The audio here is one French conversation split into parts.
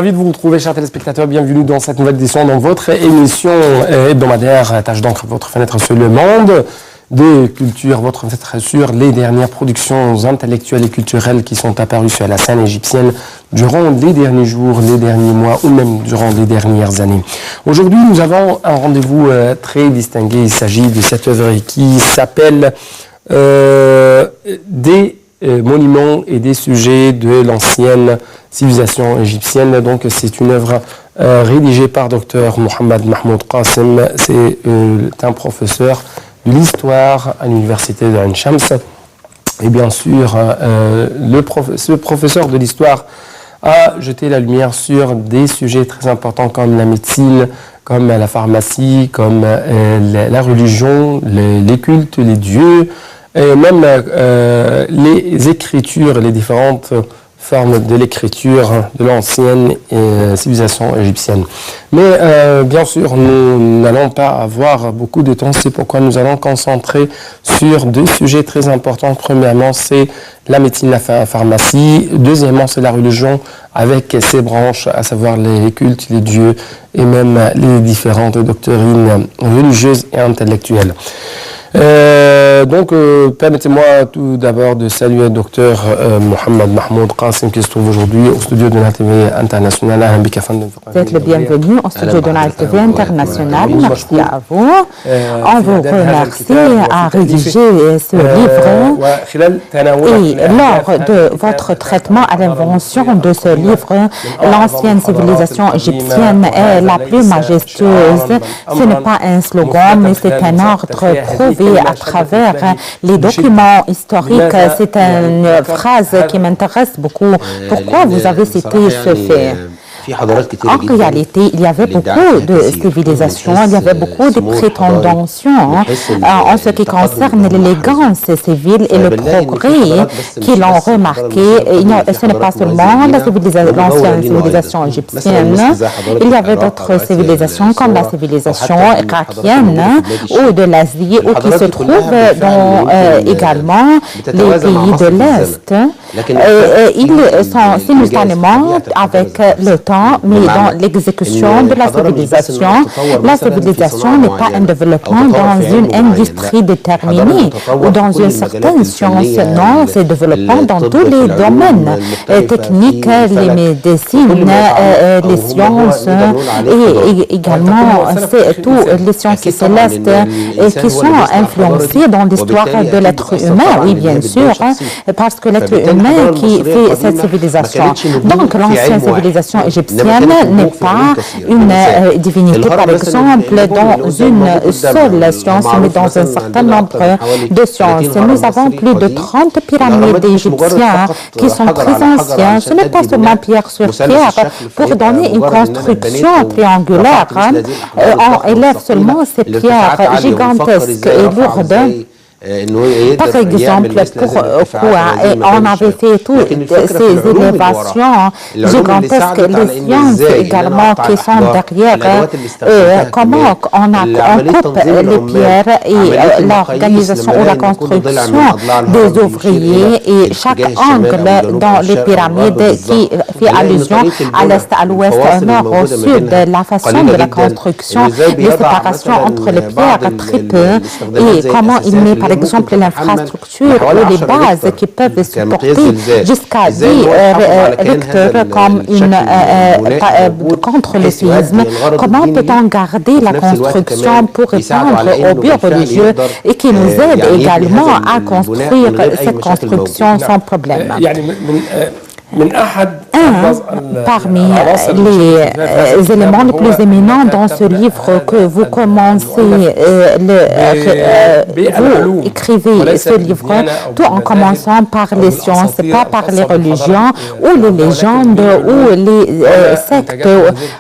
ravi de vous retrouver, chers téléspectateurs. Bienvenue dans cette nouvelle édition, dans votre émission hebdomadaire Tâche d'encre, votre fenêtre sur le monde des cultures, votre fenêtre sur les dernières productions intellectuelles et culturelles qui sont apparues sur la scène égyptienne durant les derniers jours, les derniers mois ou même durant les dernières années. Aujourd'hui, nous avons un rendez-vous très distingué. Il s'agit de cette œuvre qui s'appelle des monuments et des sujets de l'ancienne civilisation égyptienne. Donc c'est une œuvre rédigée par Dr Mohamed Mahmoud Qassim. C'est un professeur de l'histoire à l'université de Ain Shams. Et bien sûr, ce professeur de l'histoire a jeté la lumière sur des sujets très importants comme la médecine, comme la pharmacie, comme la religion, les cultes, les dieux, et même les écritures, les différentes formes de l'écriture de l'ancienne civilisation égyptienne. Mais bien sûr, nous n'allons pas avoir beaucoup de temps, c'est pourquoi nous allons concentrer sur deux sujets très importants. Premièrement, c'est la médecine, la pharmacie. Deuxièmement, c'est la religion avec ses branches, à savoir les cultes, les dieux et même les différentes doctrines religieuses et intellectuelles. Donc, permettez-moi tout d'abord de saluer le docteur Mohamed Mahmoud Qassim qui se trouve aujourd'hui au studio de la TV internationale. Vous êtes le bienvenu au studio de la TV internationale. Merci à vous. On vous remercie à rédiger ce livre. Et lors de votre traitement à l'invention de ce livre, l'ancienne civilisation égyptienne est la plus majestueuse. Ce n'est pas un slogan, mais c'est un ordre prouvé à travers les documents historiques. C'est une phrase qui m'intéresse beaucoup. Pourquoi vous avez cité ce fait? En réalité, il y avait beaucoup de civilisations, il y avait beaucoup de prétendations en ce qui concerne l'élégance civile et le progrès qui l'ont remarqué. Ce n'est pas seulement l'ancienne civilisation égyptienne, il y avait d'autres civilisations comme la civilisation irakienne ou de l'Asie ou qui se trouvent dans également les pays de l'Est. Ils sont simultanément avec le temps, mais dans l'exécution de la civilisation n'est pas un développement dans une industrie déterminée ou dans une certaine science. Non, c'est développement dans tous les domaines techniques, les médecines, les sciences et également toutes les sciences célestes qui sont influencées dans l'histoire de l'être humain. Oui, bien sûr, parce que l'être humain qui fait cette civilisation. Donc, l'ancienne civilisation égyptienne n'est pas une divinité, par exemple, dans une seule science, mais dans un certain nombre de sciences. Nous avons plus de 30 pyramides égyptiennes qui sont très anciennes. Ce n'est pas seulement pierre sur pierre. Pour donner une construction triangulaire, on élève seulement ces pierres gigantesques et lourdes. Par exemple, pourquoi on avait fait toutes ces élévations gigantesques, les sciences également qui sont derrière, comment on coupe les pierres et l'organisation ou la construction des ouvriers et chaque angle dans les pyramides qui fait allusion à l'est, à l'ouest, au nord, au sud, la façon de la construction, les séparations entre les pierres très peu et comment il met par exemple l'infrastructure ou les bases qui peuvent supporter jusqu'à 10 recteurs comme contre le séisme. Comment peut-on garder la construction pour répondre aux buts religieux et qui nous aide également à construire cette construction sans problème? Parmi les éléments les plus éminents dans ce livre que vous commencez, vous écrivez ce livre tout en commençant par les sciences, pas par les religions ou les légendes ou les sectes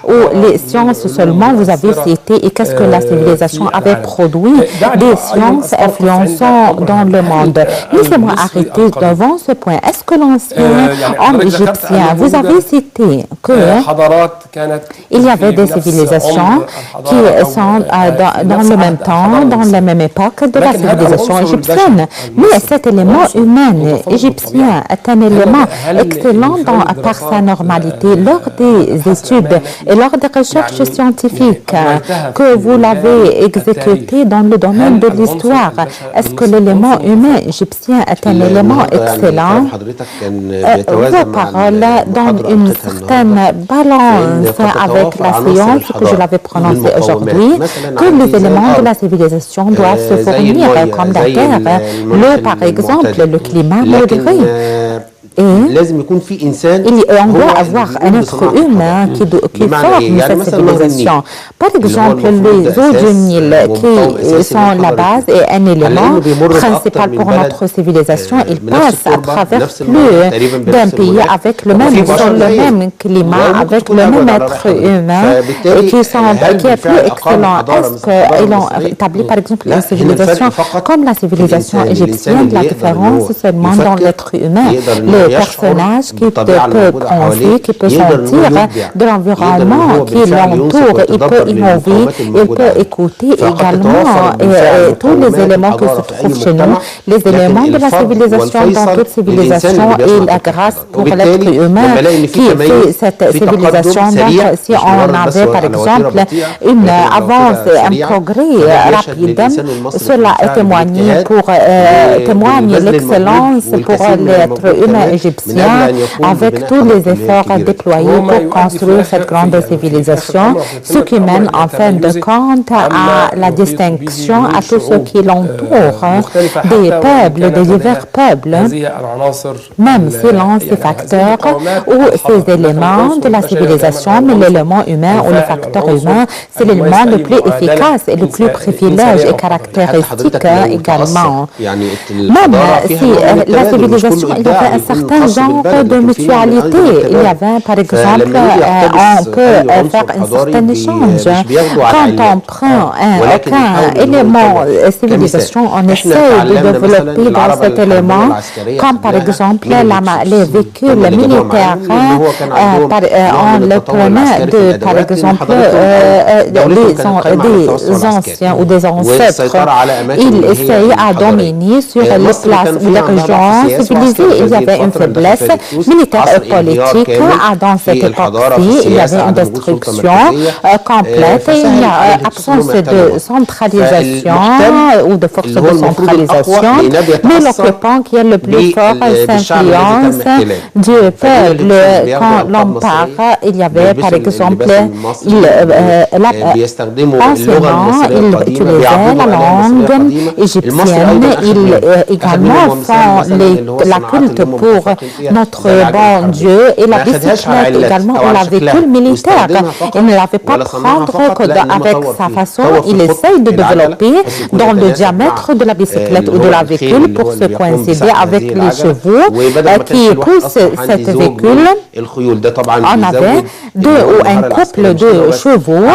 ou les sciences seulement. Vous avez cité et qu'est-ce que la civilisation avait produit des sciences influençant dans le monde. Laissez-moi arrêter devant ce point. Est-ce que l'ancien homme égyptien Vous avez cité qu'il y avait des civilisations qui sont dans le même temps, dans la même époque de la civilisation égyptienne. Mais cet élément humain égyptien est un élément excellent par sa normalité. Lors des études et lors des recherches scientifiques que vous l'avez exécuté dans le domaine de l'histoire, est-ce que l'élément humain égyptien est un élément excellent? Vos paroles donnent une certaine balance avec la science que je l'avais prononcée aujourd'hui, que les éléments de la civilisation doivent se fournir, comme la terre, l'eau par exemple, le climat modéré. Et on doit avoir un être humain qui forme cette civilisation. Par exemple, les eaux du Nil, qui sont la base et un élément principal pour notre civilisation, ils passent à travers plus d'un pays avec le même sol, le même climat, avec le même être humain, et qui est plus excellent. Est-ce qu'ils ont établi, par exemple, une civilisation comme la civilisation égyptienne, la différence seulement dans l'être humain? Le personnage qui peut penser, qui peut sentir de l'environnement qui l'entoure, il peut innover, il peut écouter également tous les éléments qui se trouvent chez nous, les éléments de la civilisation dans toute civilisation et la grâce pour l'être humain qui fait cette civilisation. Donc, si on avait par exemple une avance, un progrès rapide, cela est témoigne l'excellence pour l'être humain égyptien avec tous les efforts déployés pour construire cette grande civilisation, ce qui mène en fin de compte à la distinction à tout ce qui l'entoure, des peuples, des divers peuples, même selon ces facteurs ou ces éléments de la civilisation, mais l'élément humain ou le facteur humain, c'est l'élément le plus efficace et le plus privilège et caractéristique également. Même si la civilisation, il y avait un certain genre de mutualité. Il y avait, par exemple, on peut faire un certain échange. Quand on prend aucun élément civilisation, on essaie de développer dans cet élément, comme par exemple les véhicules militaires, on les prenait par exemple, des anciens ou des ancêtres. Ils essayaient à dominer sur les places ou les régions civilisées. Il y avait une faiblesse militaire et politique. Dans cette époque-ci, il y avait une destruction complète et il y a absence de centralisation ou de force de centralisation, mais l'occupant qui est le plus fort s'influence du peuple. Quand l'on parle, il y avait par exemple, anciennement, ils utilisaient la langue égyptienne, ils également font la culte pour notre bon Dieu et la bicyclette également, ou la véhicule militaire. Il ne l'avait pas prendre avec sa façon, il essaye de développer dans le diamètre de la bicyclette ou de la véhicule pour se coïncider avec les chevaux qui poussent cette véhicule. On avait deux ou un couple de chevaux,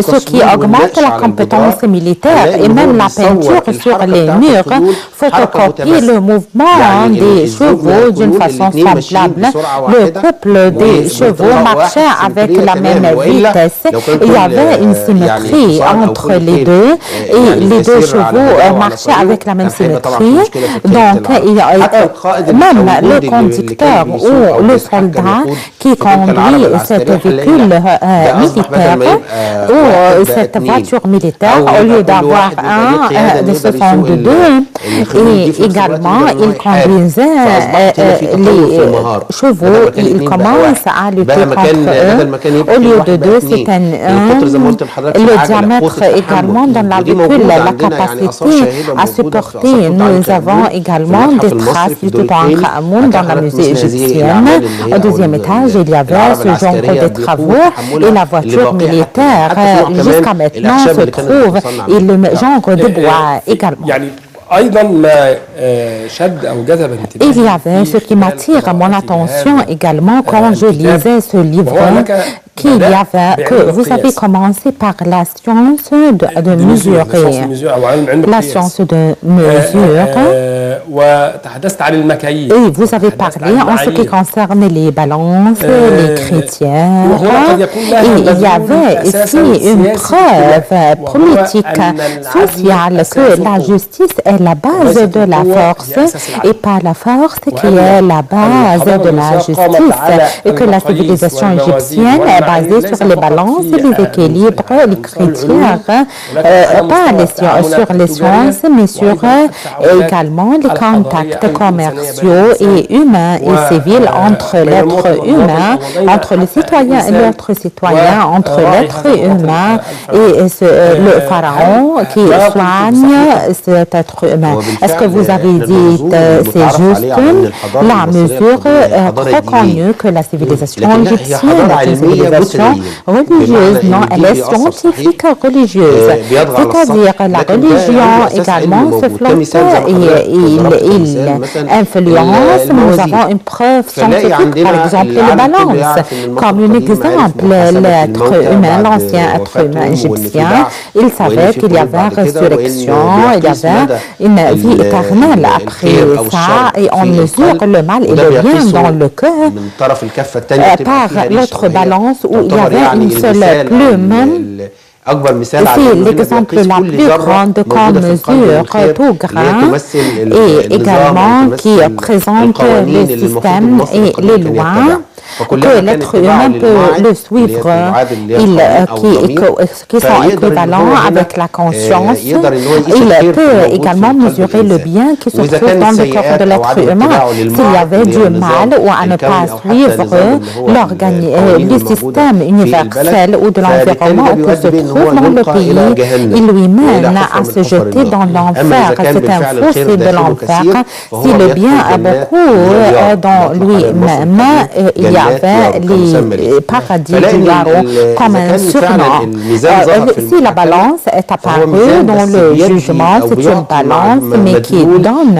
ce qui augmente la compétence militaire et même la peinture sur les murs photocopie le mouvement des chevaux d'une façon semblable. Le couple des chevaux marchait avec la même vitesse. Il y avait une symétrie entre les deux et les deux chevaux marchaient avec la même symétrie. Donc, même le conducteur ou le soldat qui conduit cette véhicule militaire ou cette voiture militaire, au lieu d'avoir de ce sont de deux, et également il conduisait les chevaux, il commence à lutter contre eux. Au lieu de deux, c'est le diamètre également dans la véhicule, la capacité à supporter. Nous avons également des traces du Toutankhamon dans la musée égyptienne. Au deuxième étage, il y avait ce genre de travaux et la voiture militaire jusqu'à maintenant se trouve et le genre de bois également. Il y avait ce qui m'attire mon attention également quand je lisais ce livre, que vous avez commencé par la science de mesurer. La science de mesure وتحدثت عن المكاييل. Et vous avez parlé en ce qui concerne les balances, les critères. Et il y avait ici une preuve politique, sociale, que la justice est la base de la force et pas la force qui est la base de la justice. Et que la civilisation égyptienne est basée sur les balances, les équilibres, les critères, pas sur les sciences, mais sur également les contacts commerciaux et humains et civils entre l'être humain, entre le citoyen et l'autre citoyen, entre l'être humain et le pharaon qui soigne cet être humain. Est-ce que vous avez dit c'est juste? La mesure est reconnue que la civilisation égyptienne est une civilisation religieuse. Non, elle est scientifique religieuse. C'est-à-dire la religion également se flotte et il influence. Nous avons une preuve scientifique, par exemple les balances. Comme un exemple, l'être humain, l'ancien être humain égyptien, il savait qu'il y avait résurrection, il y avait une vie éternelle après ça, et on mesure le mal et le bien dans le cœur par l'autre balance où il y avait une seule plume. C'est l'exemple la plus grande qu'on mesure tout grain et également qui présente les systèmes et les lois que l'être humain peut le suivre, qui sont équivalents avec la conscience. Il peut également mesurer le bien qui se trouve dans le cœur de l'être humain. S'il y avait du mal ou à ne pas suivre le système universel ou de l'environnement où se trouve dans le pays, il lui mène à se jeter dans l'enfer. C'est un fossé de l'enfer. Si le bien a beaucoup dans lui-même, il y avait les paradis du Laro comme un surnom. Si la balance est apparue dans le jugement, c'est une balance, mais qui donne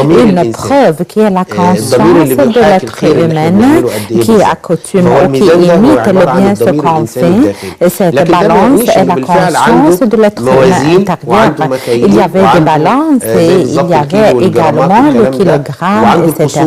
une preuve qui est la conscience de l'être humain, qui accoutume ou qui imite le bien ce qu'on fait. Et cette balance est la conscience de l'être humain intérieur. Il y avait des balances et il y avait également le kilogramme, etc.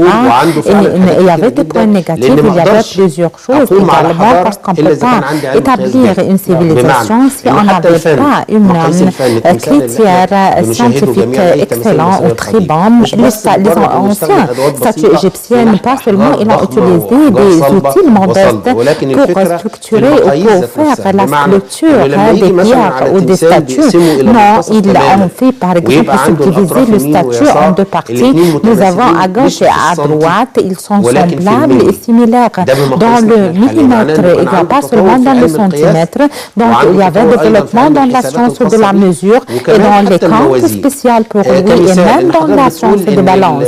Et il y avait des points négatifs, il y avait plusieurs choses également parce qu'on ne peut pas établir une civilisation si on n'avait pas une critère scientifique excellent ou très bon. Les anciens statues égyptiennes, pas seulement, ils ont utilisé des outils modestes pour structurer ou pour faire la structure des pierres ou des statues. Non, ils ont fait par exemple subdiviser le statue en deux parties. Nous avons à gauche et à droite, ils sont semblables et similaires dans le millimètre, il n'y a pas seulement dans le centimètre. Donc il y avait développement dans la science de la mesure et dans les camps spéciaux pour lui et même dans la science de balance.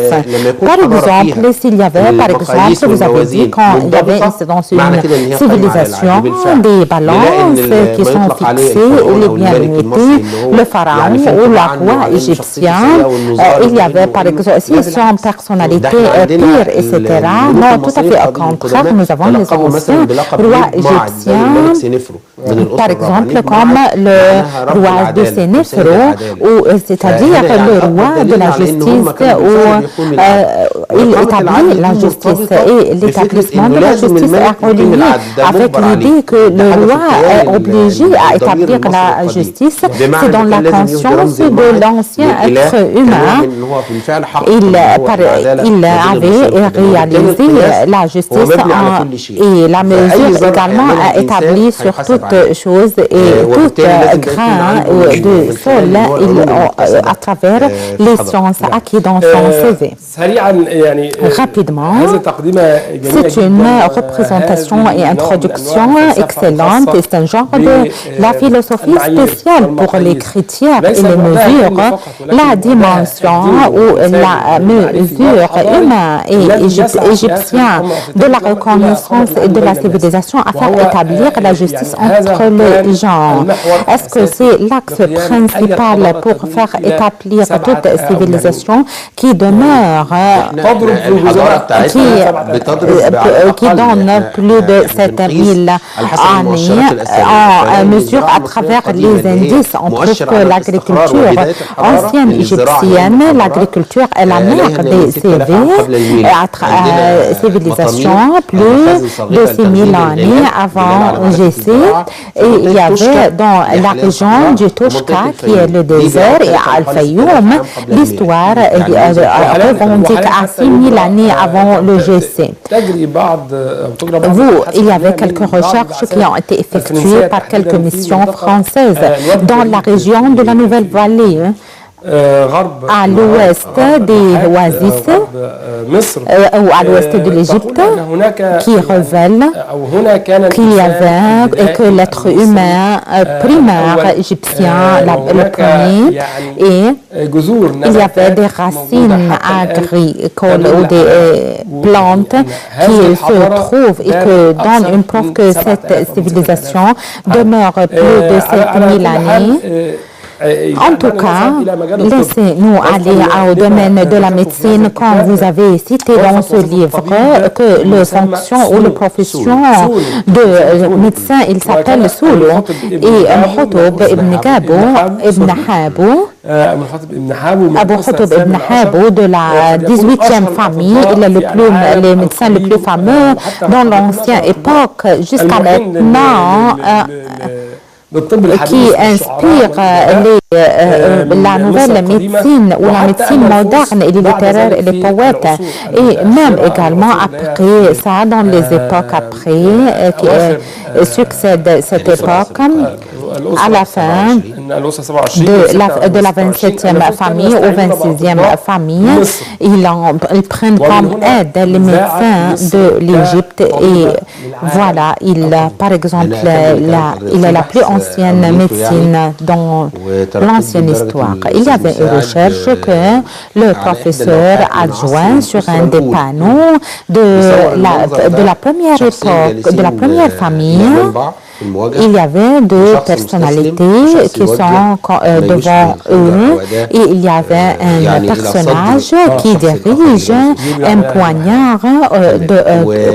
Par exemple, s'il y avait, par exemple, vous avez dit quand il y avait dans une civilisation des balances qui sont fixées, les bien notés, le pharaon ou le roi égyptien, il y avait par exemple, s'ils sont personnalité pire, etc. Non, tout à fait au contraire, nous avons les anciens rois égyptiens, par exemple, comme le roi de Sénéfro, c'est-à-dire le roi de la justice, où il établit la justice et l'établissement de la justice est relié avec l'idée que le roi est obligé à établir la justice. C'est dans la conscience de l'ancien être humain. Il avait réalisé la justice et la mesure également établie sur toute chose et tout grain de sol à travers les sciences acquises dans son CV. Rapidement, c'est une représentation et introduction excellente et c'est un genre de la philosophie spéciale pour les critères et les mesures, la dimension ou la mesure humaine et égyptienne de la reconnaissance de la civilisation à faire établir la justice entre les gens. Est-ce que c'est l'axe principal pour faire établir toute civilisation qui demeure, qui donne plus de 7000 années en mesure à travers les indices? On trouve que l'agriculture ancienne égyptienne, l'agriculture est la mère des civilisations, plus de 6000 années avant Jésus. Et il y avait dans la région du Touchka, qui est le désert, et à Al-Fayoum, l'histoire revendique à 6000 années avant le Jésus. Il y avait quelques recherches qui ont été effectuées par quelques missions françaises dans la région de la Nouvelle-Vallée, à l'ouest des oasis ou à l'ouest de l'Égypte, qui révèle qu'il y avait et que l'être humain primaire égyptien, le premier, et il y avait des racines agricoles ou des plantes qui se trouvent et que donnent une preuve que cette civilisation demeure plus de 7000 années. En tout cas, laissez-nous aller au domaine de la médecine, comme vous avez cité dans ce livre, que le fonction ou la profession de médecin, il s'appelle Soulou, et Mouhotob ibn Gabo ibn Habou, Abu Khutob ibn Habou de la 18e famille, il est le médecin le plus fameux dans l'ancienne époque jusqu'à maintenant, qui inspire la nouvelle médecine ou la médecine moderne et les littéraires et les poètes. Et même également après ça, dans les époques après, qui succèdent cette époque, à la fin de la 27e famille ou 26e famille, ils prennent comme aide les médecins de l'Égypte et voilà, par exemple, il est la plus ancienne médecine dans l'ancienne histoire. Il y avait une recherche que le professeur adjoint sur un des panneaux de la première époque, de la première famille. Il y avait deux personnalités qui sont devant eux et il y avait un personnage qui dirige un poignard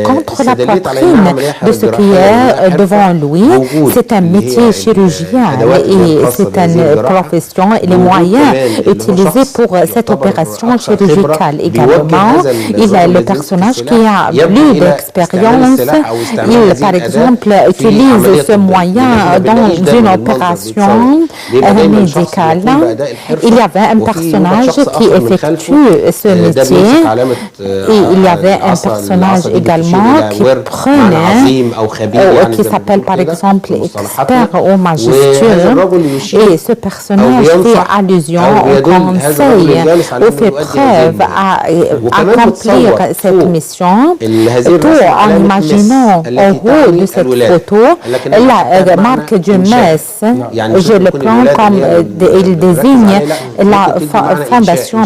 contre la poitrine de ce qui est devant lui. C'est un métier chirurgien et c'est une profession et les moyens utilisés pour cette opération chirurgicale. Également, il y a le personnage qui a plus d'expérience. Il, par exemple, utilise ce moyen dans une opération médicale. Il y avait un personnage qui effectue ce métier et il y avait un personnage également qui prenait, qui s'appelle par exemple expert au majestueux et ce personnage fait allusion au conseil ou fait preuve à accomplir cette mission, tout en imaginant au haut de cette photo la marque d'une messe. Je le prends comme il désigne la fondation,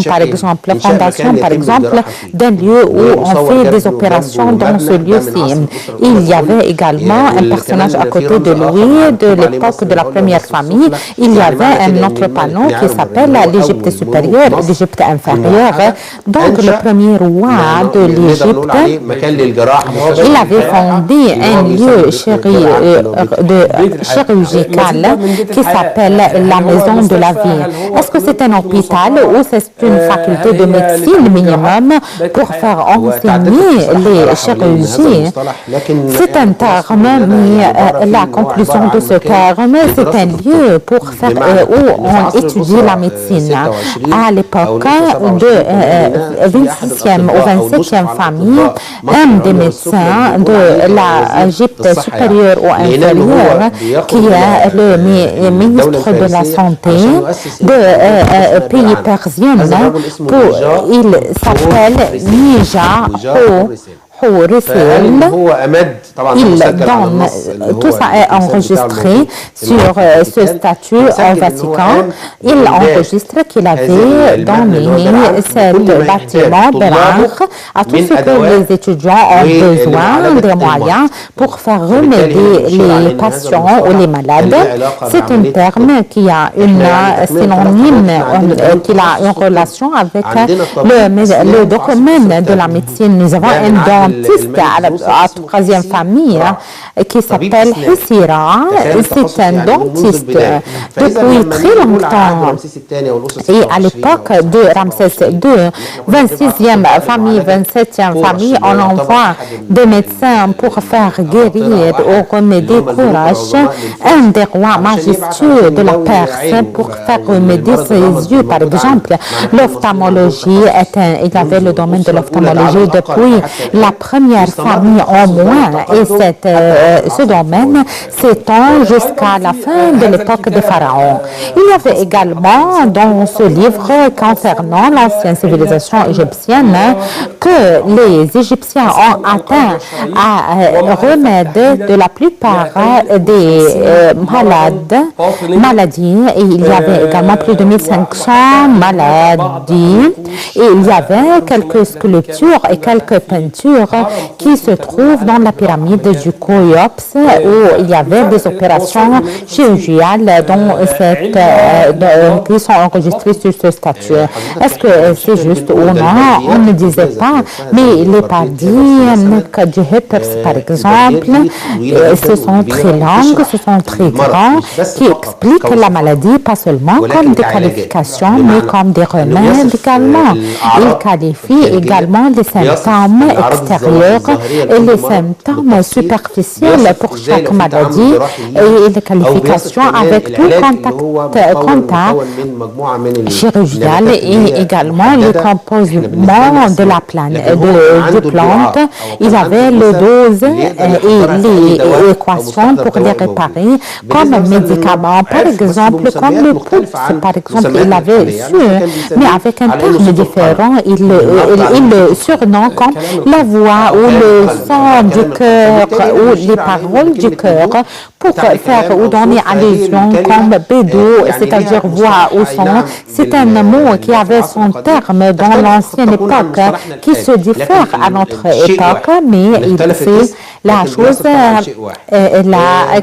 par exemple, d'un lieu où on fait des opérations dans ce lieu-ci. Il y avait également un personnage à côté de lui de l'époque de la première famille. Il y avait un autre panneau qui s'appelle l'Égypte supérieure et l'Égypte inférieure. Donc le premier roi de l'Égypte, il avait fondé un lieu chirurgical qui s'appelle la maison de la vie. Est-ce que c'est un hôpital ou c'est une faculté de médecine minimum pour faire enseigner les chirurgies? C'est un terme, mais la conclusion de ce terme, c'est un lieu pour faire où on étudie la médecine. À l'époque de 26e ou 27e famille, un des médecins de l'Égypte supérieure ou inférieure, qui est le ministre de la Santé de pays persien, il s'appelle Nija رسل tout ça est enregistré sur ce statut au Vatican. Il enregistre qu'il avait donné ce bâtiment Berakh à tout ce que les étudiants ont besoin des moyens pour faire remédier les patients ou les malades. C'est un terme qui a une synonyme, qui a une relation avec le domaine de la médecine. Nous avons un dentiste à troisième famille qui s'appelle Hissira. C'est un dentiste depuis très longtemps. Et à l'époque de Ramsès II, 26e famille, 27e famille, on envoie des médecins pour faire guérir ou remédier courage un des rois majestueux de la Perse pour faire remédier ses yeux, par exemple. L'ophtalmologie il y avait le domaine de l'ophtalmologie depuis la première famille au moins, et ce domaine s'étend jusqu'à la fin de l'époque des pharaons. Il y avait également dans ce livre concernant l'ancienne civilisation égyptienne que les Égyptiens ont atteint à remédier de la plupart des maladies, et il y avait également plus de 1500 maladies, et il y avait quelques sculptures et quelques peintures qui se trouvent dans la pyramide du Khéops, où il y avait des opérations chirurgicales qui sont enregistrées sur ce statut. Est-ce que c'est juste ou non? On ne disait pas, mais les paradigmes du Hippers, par exemple, ce sont très longues, ce sont très grands, qui expliquent la maladie, pas seulement comme des qualifications, mais comme des remèdes également. Ils qualifient également les symptômes extérieurs et les symptômes superficiels pour chaque maladie, et les qualifications avec tout contact chirurgical, et également le composement de la plante. Il y avait le dose et les équations pour les réparer comme médicaments, par exemple, comme le pouce, par exemple, il avait su, mais avec un terme différent, il le surnomme comme la voix ou le son du cœur ou les paroles du cœur, pour faire ou donner allusion comme bédou, c'est-à-dire voix ou son. C'est un mot qui avait son terme dans l'ancienne époque, qui se diffère à notre époque, mais il fait la chose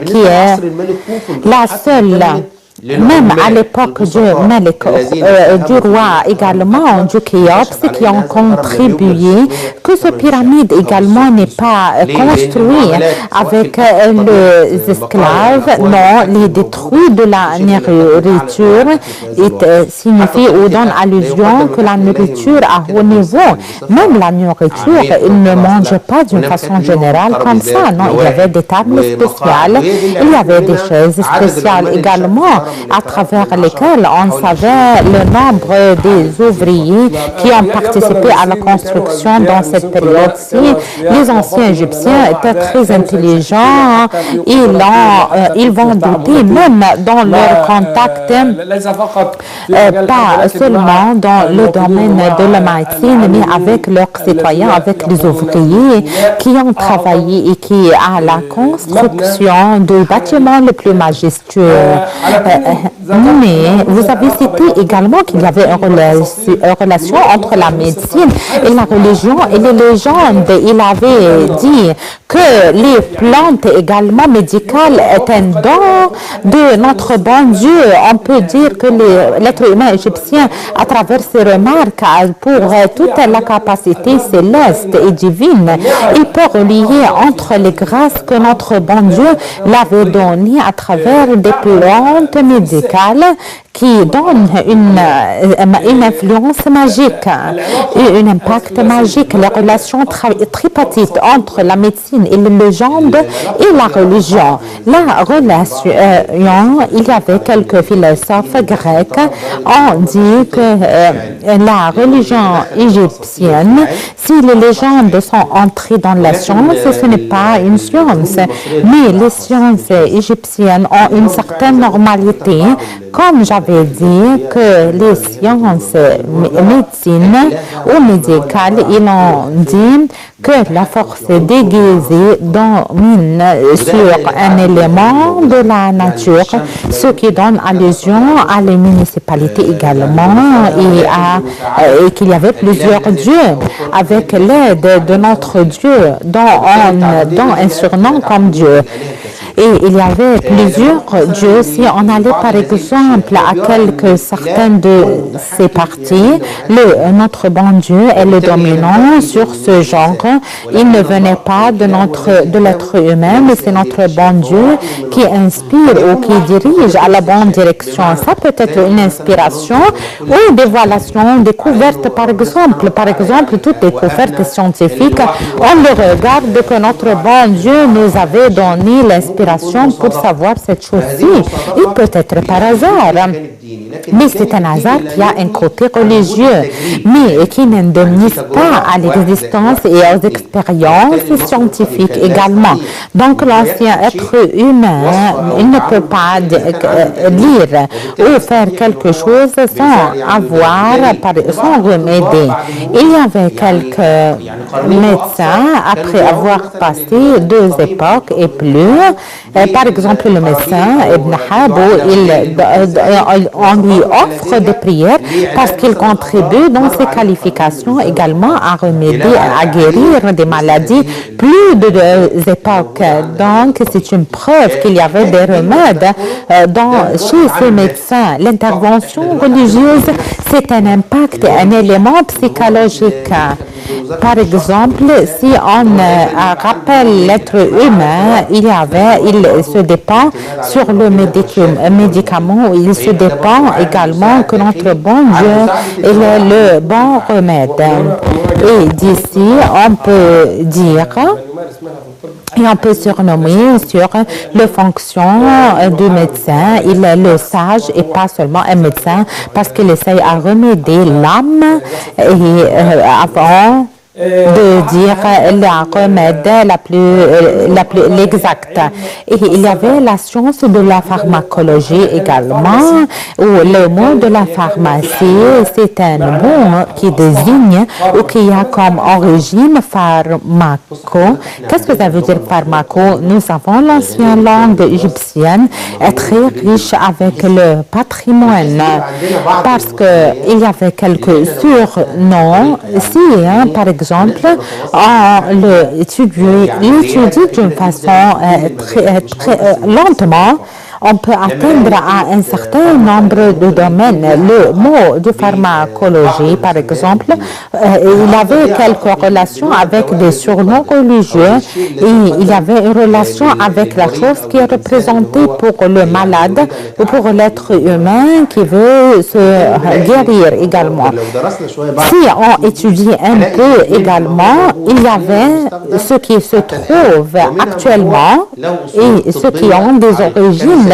qui est la seule. Même à l'époque du roi également, du Khéops, qui ont contribué que cette pyramide également n'est pas construite avec les esclaves. Non, les détruits de la nourriture signifie ou donne allusion que la nourriture à haut niveau, même la nourriture, ils ne mangeaient pas d'une façon générale comme ça. Non, il y avait des tables spéciales, il y avait des chaises spéciales également, à travers lesquelles on savait le nombre des ouvriers qui ont participé à la construction dans cette période-ci. Les anciens Égyptiens étaient très intelligents, ils vont douter même dans leur contact, pas seulement dans le domaine de la médecine, mais avec leurs citoyens, avec les ouvriers qui ont travaillé et qui à la construction du bâtiment le plus majestueux. Mais vous avez cité également qu'il y avait une relation entre la médecine et la religion et les légendes. Il avait dit que les plantes également médicales est un don de notre bon Dieu. On peut dire que l'être humain égyptien, à travers ses remarques, pour toute la capacité céleste et divine, il peut relier entre les grâces que notre bon Dieu l'avait données à travers des plantes médicales qui donne une influence magique et un impact magique. Les relations tripartites entre la médecine et les légendes et la religion. La relation, il y avait quelques philosophes grecs, ont dit que la religion égyptienne, si les légendes sont entrées dans la science, ce n'est pas une science, mais les sciences égyptiennes ont une certaine normalité, comme j'avais avait dit que les sciences médecine ou médicales, ils ont dit que la force déguisée domine sur un élément de la nature, ce qui donne allusion à les municipalités également et qu'il y avait plusieurs dieux. Avec l'aide de notre Dieu, dont on donne un surnom comme Dieu. Et il y avait plusieurs dieux. Si on allait par exemple à certains de ces parties, notre bon Dieu est le dominant sur ce genre. Il ne venait pas de l'être humain, mais c'est notre bon Dieu qui inspire ou qui dirige à la bonne direction. Ça peut être une inspiration ou une dévoilation, une découverte par exemple. Par exemple, toute découverte scientifique, on le regarde que notre bon Dieu nous avait donné l'inspiration pour savoir cette chose-ci. Et peut-être par hasard. Mais c'est un hasard qui a un côté religieux, mais qui n'indemnise pas à l'existence et aux expériences scientifiques également. Donc l'ancien être humain, il ne peut pas lire ou faire quelque chose sans remédier. Il y avait quelques médecins, après avoir passé 2 époques et plus, par exemple le médecin Ibn Habo, on lui offre des prières parce qu'il contribue dans ses qualifications également à remédier, à guérir des maladies plus de 2 époques. Donc, c'est une preuve qu'il y avait des remèdes chez ces médecins. L'intervention religieuse, c'est un impact, un élément psychologique. Par exemple, si on rappelle l'être humain, il se dépend sur le médicament, il se dépend également que notre bon Dieu est le bon remède. Et d'ici, on peut dire et on peut surnommer sur les fonctions du médecin. Il est le sage et pas seulement un médecin parce qu'il essaye à remédier l'âme et avant de dire la remède l'exacte. Et il y avait la science de la pharmacologie également, où le mot de la pharmacie, c'est un mot qui désigne ou qui a comme origine pharmaco. Qu'est-ce que ça veut dire pharmaco? Nous avons l'ancienne langue égyptienne est très riche avec le patrimoine parce qu'il y avait quelques surnoms. Si, par exemple, on l'étudie d'une façon très lentement, on peut atteindre à un certain nombre de domaines. Le mot de pharmacologie, par exemple, il avait quelques relations avec des surnoms religieux et il y avait une relation avec la chose qui est représentée pour le malade ou pour l'être humain qui veut se guérir également. Si on étudie un peu également, il y avait ce qui se trouve actuellement et ceux qui ont des origines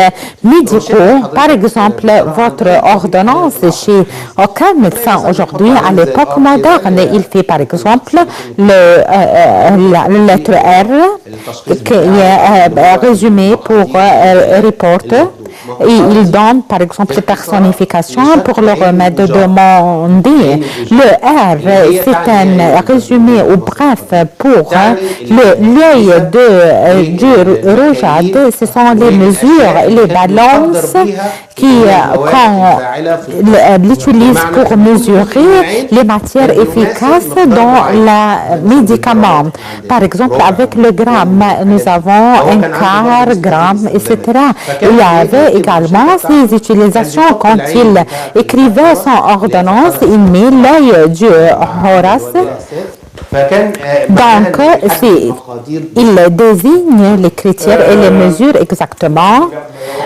médicaux. Par exemple, votre ordonnance chez aucun médecin aujourd'hui, à l'époque moderne, il fait par exemple la lettre R qui est résumée pour report. Et il donne, par exemple, des personnifications pour le remède demandé. Le R, c'est un résumé ou bref pour l'œil du rougeade. Ce sont les mesures, les balances qu'on l'utilise pour mesurer les matières efficaces dans le médicament. Par exemple, avec le gramme, nous avons un quart, gramme, etc. Il y avait également ces utilisations quand il écrivait son ordonnance, il met l'œil du Horace. Donc, il désigne les critères et les mesures exactement.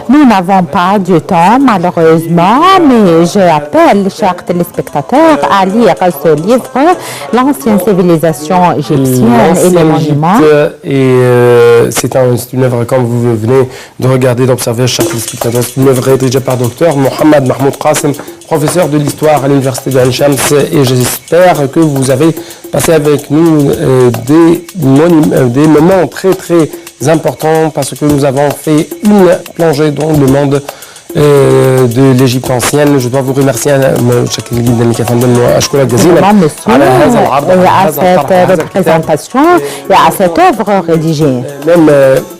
Nous n'avons pas du temps, malheureusement, mais je appelle, chers téléspectateurs, à lire ce livre, L'ancienne civilisation égyptienne et les monuments. C'est une œuvre, comme vous venez de regarder, d'observer, chers téléspectateurs, c'est une œuvre rédigée par Dr Mohammed Mahmoud Qasim, professeur de l'histoire à l'université de Ain Shams, et j'espère que vous avez passé avec nous des moments très très importants parce que nous avons fait une plongée dans le monde de l'Égypte ancienne. Je dois vous remercier بشكل جدا كفندم واشكرك جزيلا على هذا العرض à cette présentation et à cette œuvre rédigée. Même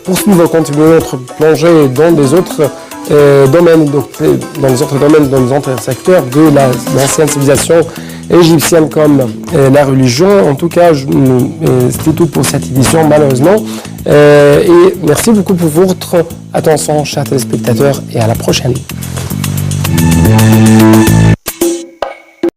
poursuivre, continuer notre plongée dans les autres domaines, dans les autres domaines, dans les autres secteurs de l'ancienne civilisation égyptienne comme la religion. En tout cas, c'était tout pour cette édition malheureusement. Et merci beaucoup pour votre attention, chers téléspectateurs, et à la prochaine.